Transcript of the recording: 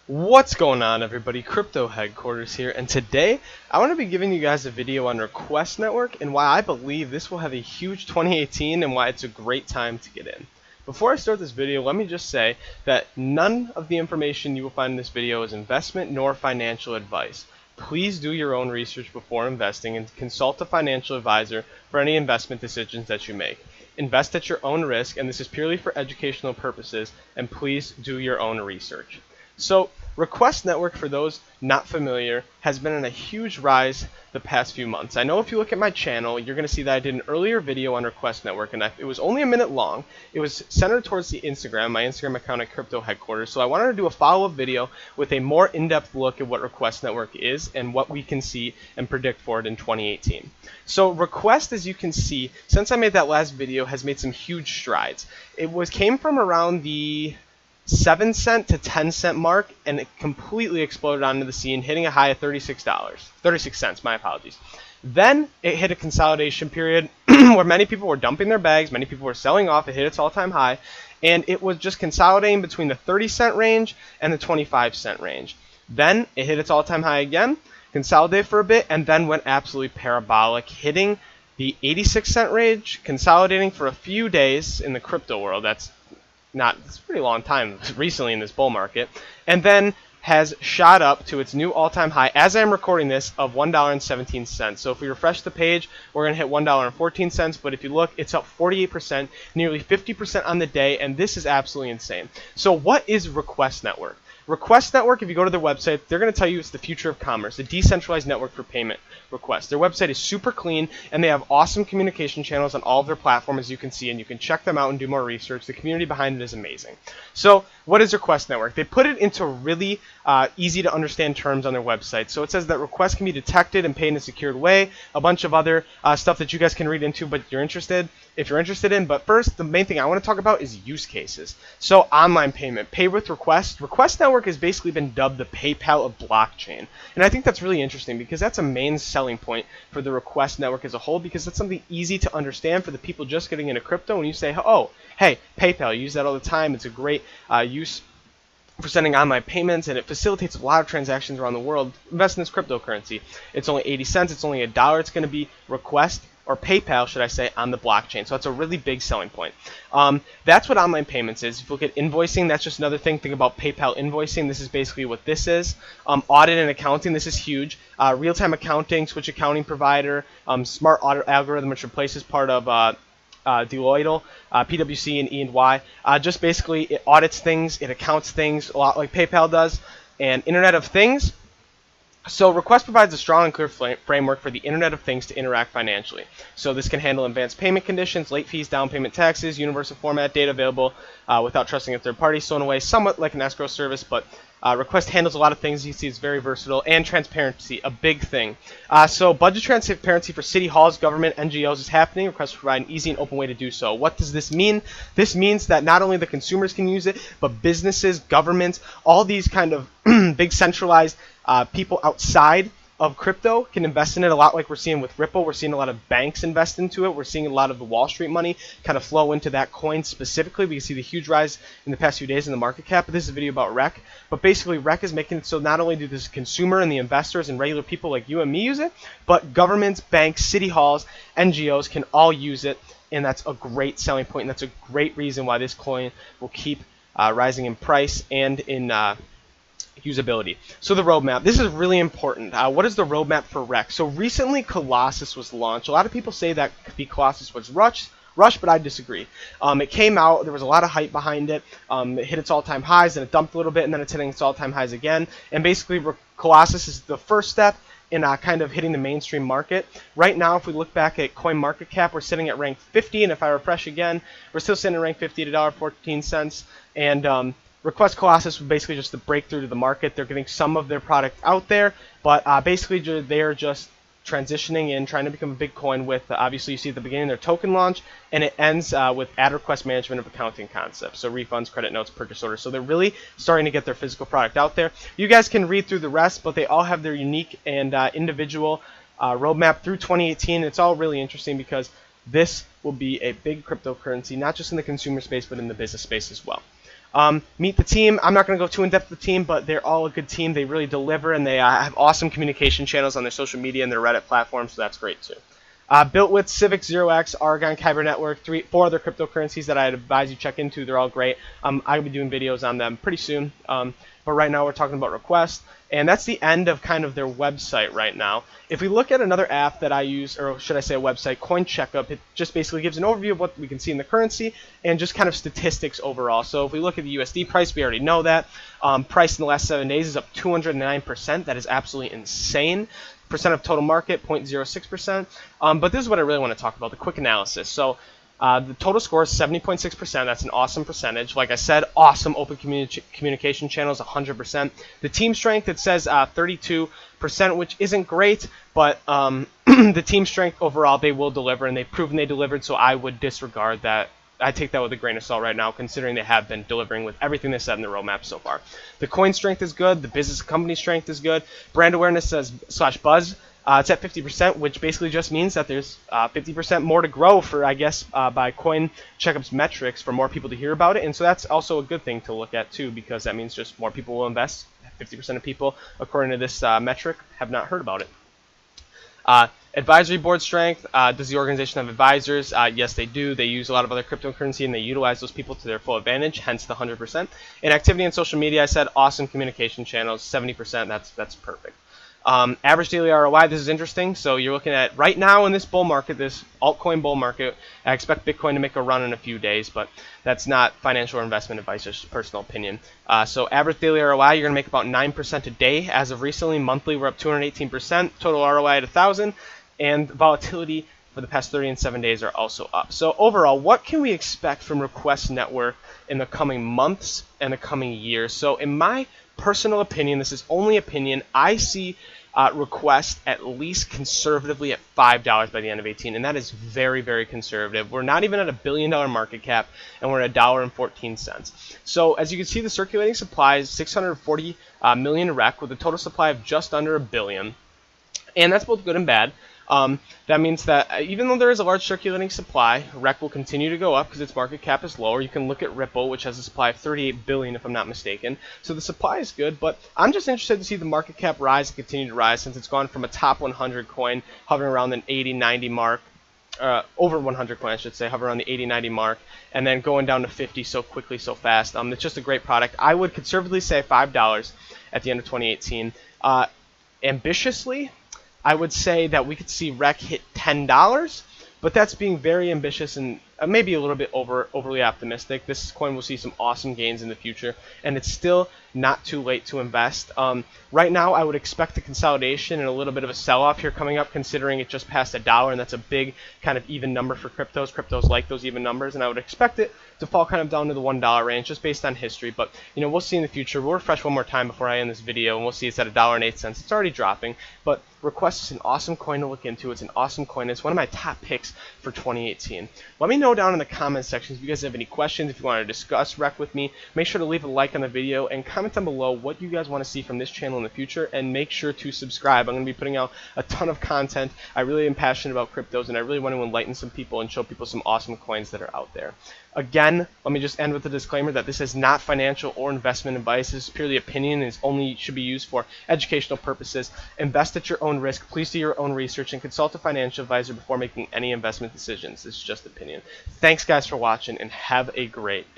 What's going on, everybody? Crypto Headquarters here, and today I want to be giving you guys a video on Request Network and why I believe this will have a huge 2018 and why it's a great time to get in. Before I start this video, let me just say that none of the information you will find in this video is investment nor financial advice. Please do your own research before investing and consult a financial advisor for any investment decisions that you make. Invest at your own risk, and this is purely for educational purposes, and please do your own research. So, Request Network, for those not familiar, has been on a huge rise the past few months. I know if you look at my channel, you're going to see that I did an earlier video on Request Network, and it was only a minute long. It was centered towards the Instagram, my Instagram account at Crypto Headquarters, so I wanted to do a follow-up video with a more in-depth look at what Request Network is and what we can see and predict for it in 2018. So Request, as you can see, since I made that last video, has made some huge strides. It came from around the 7 cent to 10 cent mark, and it completely exploded onto the scene, hitting a high of $36. 36 cents, my apologies. Then it hit a consolidation period where many people were dumping their bags, many people were selling off. It hit its all-time high, and it was just consolidating between the 30-cent range and the 25-cent range. Then it hit its all-time high again, consolidated for a bit, and then went absolutely parabolic, hitting the 86-cent range, consolidating for a few days in the crypto world. It's a pretty long time recently in this bull market, and then has shot up to its new all-time high as I'm recording this of $1.17. So if we refresh the page, we're going to hit $1.14, but if you look, it's up 48%, nearly 50% on the day, and this is absolutely insane. So what is Request Network? Request Network, if you go to their website, they're going to tell you it's the future of commerce, a decentralized network for payment requests. Their website is super clean, and they have awesome communication channels on all of their platforms, as you can see, and you can check them out and do more research. The community behind it is amazing. So what is Request Network? They put it into really easy to understand terms on their website. So it says that requests can be detected and paid in a secured way, a bunch of other stuff that you guys can read into if you're interested in. But first, the main thing I want to talk about is use cases. So online payment, pay with request. Request Network has basically been dubbed the PayPal of blockchain. And I think that's really interesting because that's a main selling point for the Request Network as a whole, because it's something easy to understand for the people just getting into crypto. When you say, oh, hey, PayPal, I use that all the time. It's a great use for sending online payments, and it facilitates a lot of transactions around the world. Invest in this cryptocurrency. It's only 80 cents. It's only $1. It's going to be Request, or PayPal, should I say, on the blockchain. So that's a really big selling point. That's what online payments is. If you look at invoicing, that's just another thing. Think about PayPal invoicing. This is basically what this is. Audit and accounting, this is huge. Real-time accounting, Switch accounting provider, smart audit algorithm, which replaces part of Deloitte, PwC, and E&Y. Just basically, it audits things, it accounts things, a lot like PayPal does. And Internet of Things. So Request provides a strong and clear framework for the Internet of Things to interact financially. So this can handle advanced payment conditions, late fees, down payment taxes, universal format, data available without trusting a third party. So in a way, somewhat like an escrow service, but Request handles a lot of things. You see, it's very versatile. And transparency, a big thing. So budget transparency for city halls, government, NGOs is happening. Request provide an easy and open way to do so. What does this mean? This means that not only the consumers can use it, but businesses, governments, all these kind of big centralized people outside of crypto can invest in it, a lot like we're seeing with Ripple. We're seeing a lot of banks invest into it. We're seeing a lot of the Wall Street money kind of flow into that coin specifically. We can see the huge rise in the past few days in the market cap. But this is a video about REC. But basically, REC is making it so not only do this consumer and the investors and regular people like you and me use it, but governments, banks, city halls, NGOs can all use it. And that's a great selling point. And that's a great reason why this coin will keep rising in price and in usability. So the roadmap, this is really important. What is the roadmap for REC? So recently Colossus was launched. A lot of people say that the Colossus was rushed, but I disagree. It came out, there was a lot of hype behind it. It hit its all-time highs, and it dumped a little bit, and then it's hitting its all-time highs again. And basically Colossus is the first step in kind of hitting the mainstream market. Right now, if we look back at CoinMarketCap, we're sitting at rank 50, and if I refresh again, we're still sitting at rank 50 at $1.14. And Request Colossus was basically just the breakthrough to the market. They're getting some of their product out there, but basically they're just transitioning in, trying to become a big coin with, obviously you see at the beginning their token launch, and it ends with ad request management of accounting concepts, so refunds, credit notes, purchase orders. So they're really starting to get their physical product out there. You guys can read through the rest, but they all have their unique and individual roadmap through 2018. It's all really interesting because this will be a big cryptocurrency, not just in the consumer space, but in the business space as well. Meet the team. I'm not going to go too in depth with the team, but they're all a good team. They really deliver, and they have awesome communication channels on their social media and their Reddit platform, so that's great too. Built with Civic, 0x, Argon, Kyber Network, 4 other cryptocurrencies that I'd advise you check into. They're all great. I'll be doing videos on them pretty soon. But right now we're talking about Request, and that's the end of kind of their website right now. If we look at another app that I use, or should I say a website, CoinCheckup, it just basically gives an overview of what we can see in the currency and just kind of statistics overall. So if we look at the USD price, we already know that. Price in the last 7 days is up 209%. That is absolutely insane. Percent of total market, 0.06%. But this is what I really want to talk about, the quick analysis. So the total score is 70.6%. That's an awesome percentage. Like I said, awesome open communication channels, 100%. The team strength, it says 32%, which isn't great, but the team strength overall, they will deliver, and they've proven they delivered, so I would disregard that. I take that with a grain of salt right now, considering they have been delivering with everything they said in the roadmap so far. The coin strength is good. The business company strength is good. Brand awareness says /buzz. It's at 50%, which basically just means that there's 50% more to grow for, I guess, by CoinCheckup's metrics for more people to hear about it. And so that's also a good thing to look at, too, because that means just more people will invest. 50% of people, according to this metric, have not heard about it. Advisory board strength. Does the organization have advisors? Yes, they do. They use a lot of other cryptocurrency, and they utilize those people to their full advantage, hence the 100%. And activity on social media, I said awesome communication channels, 70%. That's perfect. Average daily ROI, this is interesting. So you're looking at right now in this bull market, this altcoin bull market, I expect Bitcoin to make a run in a few days, but that's not financial or investment advice, just personal opinion. So average daily ROI, you're going to make about 9% a day. As of recently, monthly, we're up 218%. Total ROI at 1,000. And volatility for the past 30 and 7 days are also up. So overall, what can we expect from Request Network in the coming months and the coming years? So in my personal opinion, this is only opinion, I see Request at least conservatively at $5 by the end of 2018, and that is very, very conservative. We're not even at $1 billion market cap, and we're at $1.14. So as you can see, the circulating supply is 640 million rec with a total supply of just under $1 billion, and that's both good and bad. That means that even though there is a large circulating supply, REC will continue to go up because its market cap is lower. You can look at Ripple, which has a supply of 38 billion, if I'm not mistaken. So the supply is good, but I'm just interested to see the market cap rise and continue to rise since it's gone from a top 100 coin hovering around an 80-90 mark, over 100 coin, I should say, hover around the 80-90 mark, and then going down to 50 so quickly, so fast. It's just a great product. I would conservatively say $5 at the end of 2018. Ambitiously, I would say that we could see REC hit $10, but that's being very ambitious and maybe a little bit overly optimistic. This coin will see some awesome gains in the future, and it's still not too late to invest. Right now, I would expect a consolidation and a little bit of a sell-off here coming up, considering it just passed $1, and that's a big kind of even number for cryptos. Cryptos like those even numbers, and I would expect it to fall kind of down to the $1 range just based on history. But you know, we'll see in the future. We'll refresh one more time before I end this video, and we'll see it's at $1.08. It's already dropping, but Request is an awesome coin to look into. It's an awesome coin. It's one of my top picks for 2018. Let me know down in the comment section if you guys have any questions, if you want to discuss REC with me. Make sure to leave a like on the video and comment down below what you guys want to see from this channel in the future, and make sure to subscribe. I'm going to be putting out a ton of content. I really am passionate about cryptos, and I really want to enlighten some people and show people some awesome coins that are out there. Again, let me just end with a disclaimer that this is not financial or investment advice. This is purely opinion and only should be used for educational purposes. Invest at your own risk. Please do your own research and consult a financial advisor before making any investment decisions. This is just opinion. Thanks guys for watching, and have a great day.